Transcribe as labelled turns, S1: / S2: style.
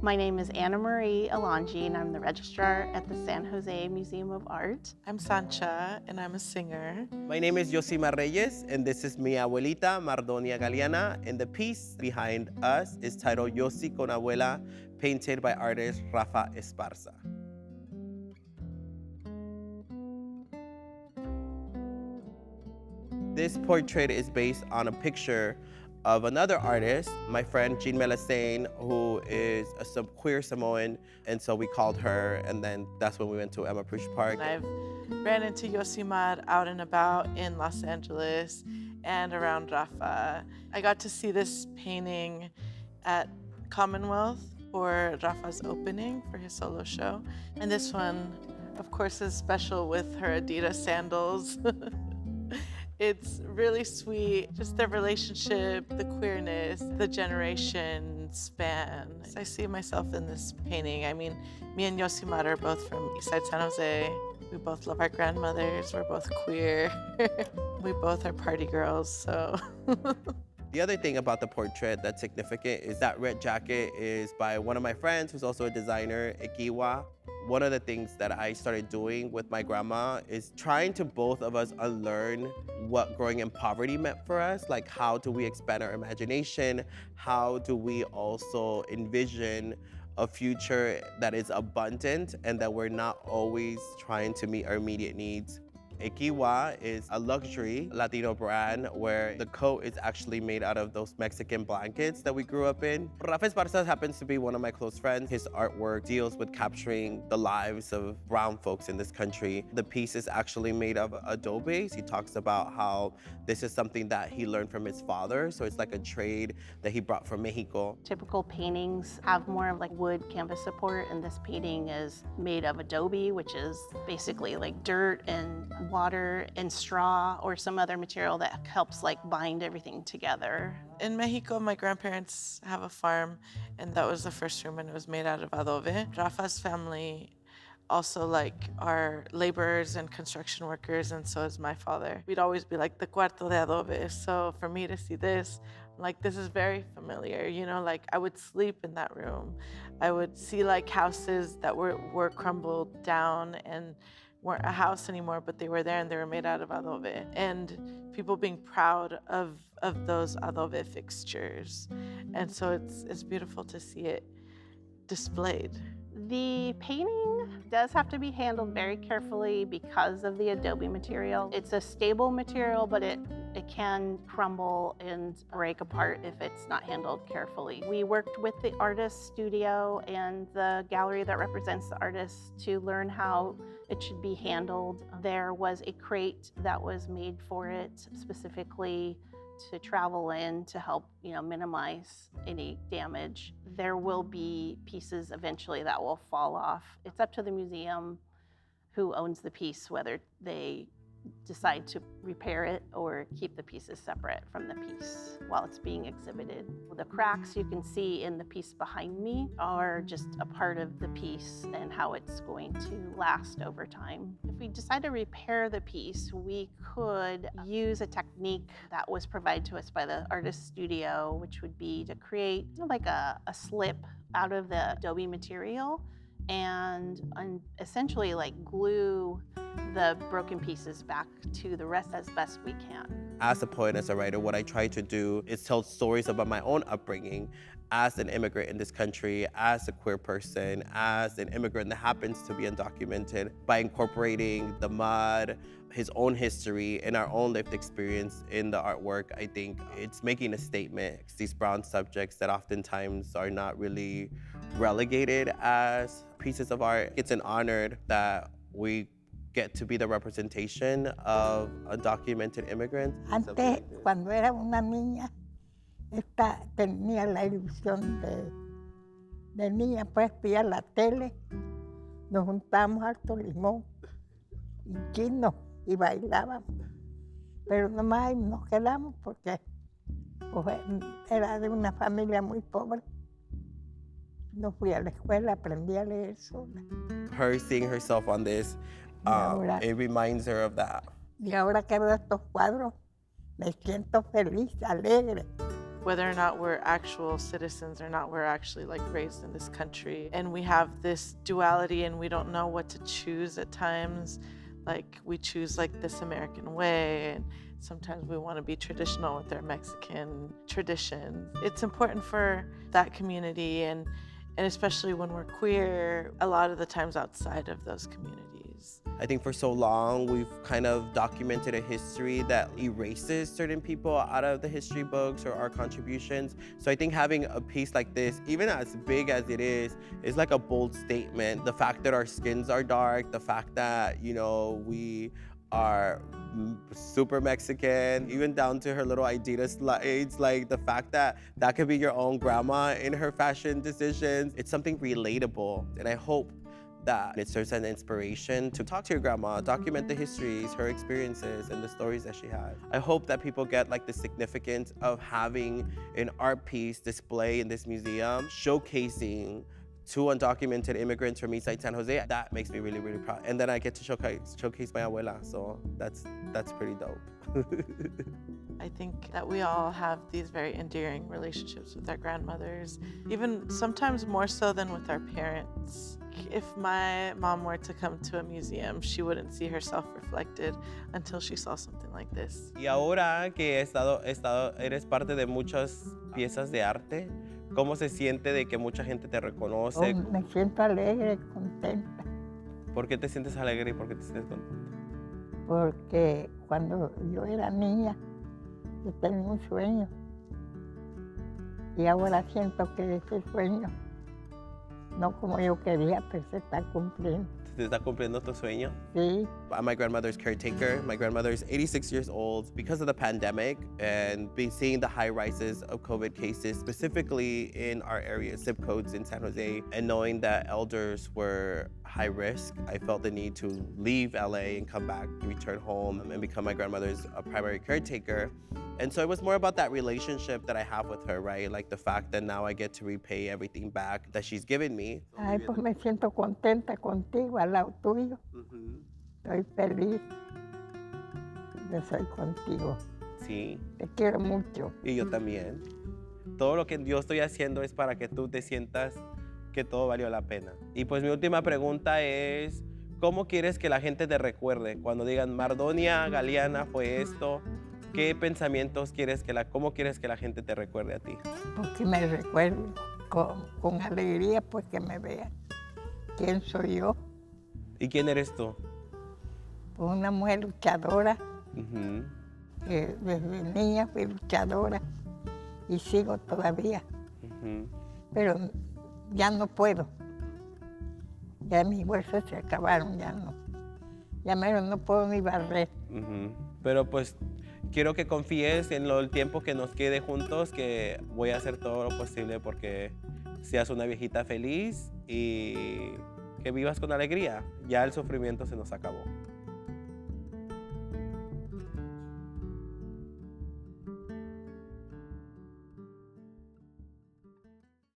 S1: My name is Anamarie Alongi, and I'm the registrar at the San Jose Museum of Art.
S2: I'm Sancha, and I'm a singer.
S3: My name is Yosimar Reyes, and this is mi abuelita, Mardonia Galeana, and the piece behind us is titled Yosi con Abuela, painted by artist Rafa Esparza. This portrait is based on a picture of another artist, my friend Jean Melasane, who is a queer Samoan, and so we called her, and then that's when we went to Emma Prush Park.
S2: And I've ran into Yosimar out and about in Los Angeles and around Rafa. I got to see this painting at Commonwealth for Rafa's opening for his solo show. And this one, of course, is special with her Adidas sandals. It's really sweet, just the relationship, the queerness, the generation span. I see myself in this painting. I mean, me and Yosimar are both from Eastside San Jose. We both love our grandmothers. We're both queer. We both are party girls, so.
S3: The other thing about the portrait that's significant is that red jacket is by one of my friends who's also a designer, Ikiwa. One of the things that I started doing with my grandma is trying to both of us unlearn what growing in poverty meant for us. Like, how do we expand our imagination? How do we also envision a future that is abundant and that we're not always trying to meet our immediate needs? Ikiwa is a luxury Latino brand where the coat is actually made out of those Mexican blankets that we grew up in. Rafa Esparza happens to be one of my close friends. His artwork deals with capturing the lives of brown folks in this country. The piece is actually made of Adobe. He talks about how this is something that he learned from his father, so it's like a trade that he brought from Mexico.
S1: Typical paintings have more of like wood canvas support, and this painting is made of Adobe, which is basically like dirt and water and straw or some other material that helps like bind everything together.
S2: In Mexico, my grandparents have a farm, and that was the first room, and it was made out of adobe. Rafa's family also are laborers and construction workers, and so is my father. We'd always be like, the cuarto de adobe. So for me to see this, this is very familiar, I would sleep in that room. I would see houses that were crumbled down and weren't a house anymore, but they were there and they were made out of adobe. And people being proud of those adobe fixtures. And so it's beautiful to see it displayed.
S1: The painting does have to be handled very carefully because of the Adobe material. It's a stable material, but it can crumble and break apart if it's not handled carefully. We worked with the artist studio and the gallery that represents the artist to learn how it should be handled. There was a crate that was made for it specifically to travel in to help, minimize any damage. There will be pieces eventually that will fall off. It's up to the museum who owns the piece, whether they decide to repair it or keep the pieces separate from the piece while it's being exhibited. The cracks you can see in the piece behind me are just a part of the piece and how it's going to last over time. If we decide to repair the piece, we could use a technique that was provided to us by the artist studio, which would be to create a slip out of the Adobe material and essentially glue the broken pieces back to the rest as best we can.
S3: As a poet, as a writer, what I try to do is tell stories about my own upbringing as an immigrant in this country, as a queer person, as an immigrant that happens to be undocumented, by incorporating the mud, his own history, and our own lived experience in the artwork. I think it's making a statement. It's these brown subjects that oftentimes are not really relegated as pieces of art. It's an honor that we get to be the representation of undocumented immigrants.
S4: Antes, cuando era una niña, tenía la ilusión de niña, pues veía la tele, nos juntábamos harto limón y chino y bailábamos. Pero nomás ahí nos quedamos porque pues, era de una familia muy pobre. No fui a la escuela, aprendí a leer sola.
S3: Her seeing herself on this, it reminds her of that.
S4: Y ahora que veo estos cuadros, me siento feliz, alegre.
S2: whether or not we're actual citizens or not, we're actually like raised in this country. And we have this duality and we don't know what to choose at times. Like we choose like this American way, and sometimes we want to be traditional with our Mexican traditions. It's important for that community, and especially when we're queer, a lot of the times outside of those communities.
S3: I think for so long, we've kind of documented a history that erases certain people out of the history books or our contributions. So I think having a piece like this, even as big as it is like a bold statement. The fact that our skins are dark, the fact that, you know, we are super Mexican, even down to her little Adidas slides, like the fact that that could be your own grandma in her fashion decisions. It's something relatable, and I hope that it serves as an inspiration to talk to your grandma, document the histories, her experiences, and the stories that she had. I hope that people get like the significance of having an art piece display in this museum, showcasing two undocumented immigrants from Eastside San Jose. That makes me really, really proud. And then I get to showcase my abuela, so that's pretty dope.
S2: I think that we all have these very endearing relationships with our grandmothers, even sometimes more so than with our parents. If my mom were to come to a museum, she wouldn't see herself reflected until she saw something like this.
S3: Y ahora que eres parte de muchas piezas de arte, ¿cómo se siente de que mucha gente te reconoce?
S4: Oh, me siento alegre, contenta,
S3: ¿Por qué te sientes alegre y por qué te sientes contenta?
S4: porque cuando yo era niña, yo tenía un sueño. Y ahora siento que ese sueño, no como yo quería, pero se está cumpliendo.
S3: ¿Te está cumpliendo tu sueño?
S4: Sí,
S3: I'm my grandmother's caretaker. My grandmother's 86 years old. Because of the pandemic and seeing the high rises of COVID cases, specifically in our area, zip codes in San Jose, and knowing that elders were high risk, I felt the need to leave LA and come back, return home, and become my grandmother's primary caretaker. And so it was more about that relationship that I have with her, right? Like the fact that now I get to repay everything back that she's given me.
S4: ay, pues me siento contenta contigo, al lado tuyo. Estoy feliz de ser contigo.
S3: Sí,
S4: Te quiero mucho.
S3: y yo también. Todo lo que yo estoy haciendo es para que tú te sientas que todo valió la pena. Y pues mi última pregunta es, ¿cómo quieres que la gente te recuerde? Cuando digan Mardonia Galeana fue esto, ¿qué pensamientos cómo quieres que la gente te recuerde a ti?
S4: Porque me recuerden con alegría, pues que me vean quién soy yo.
S3: ¿Y quién eres tú?
S4: Una mujer luchadora,
S3: Ujú.
S4: que desde niña fui luchadora y sigo todavía,
S3: Ujú.
S4: pero ya no puedo. Ya mis huesos se acabaron, ya no. Ya menos no puedo ni barrer.
S3: Ujú. Pero pues quiero que confíes en el tiempo que nos quede juntos, que voy a hacer todo lo posible porque seas una viejita feliz y que vivas con alegría. Ya el sufrimiento se nos acabó.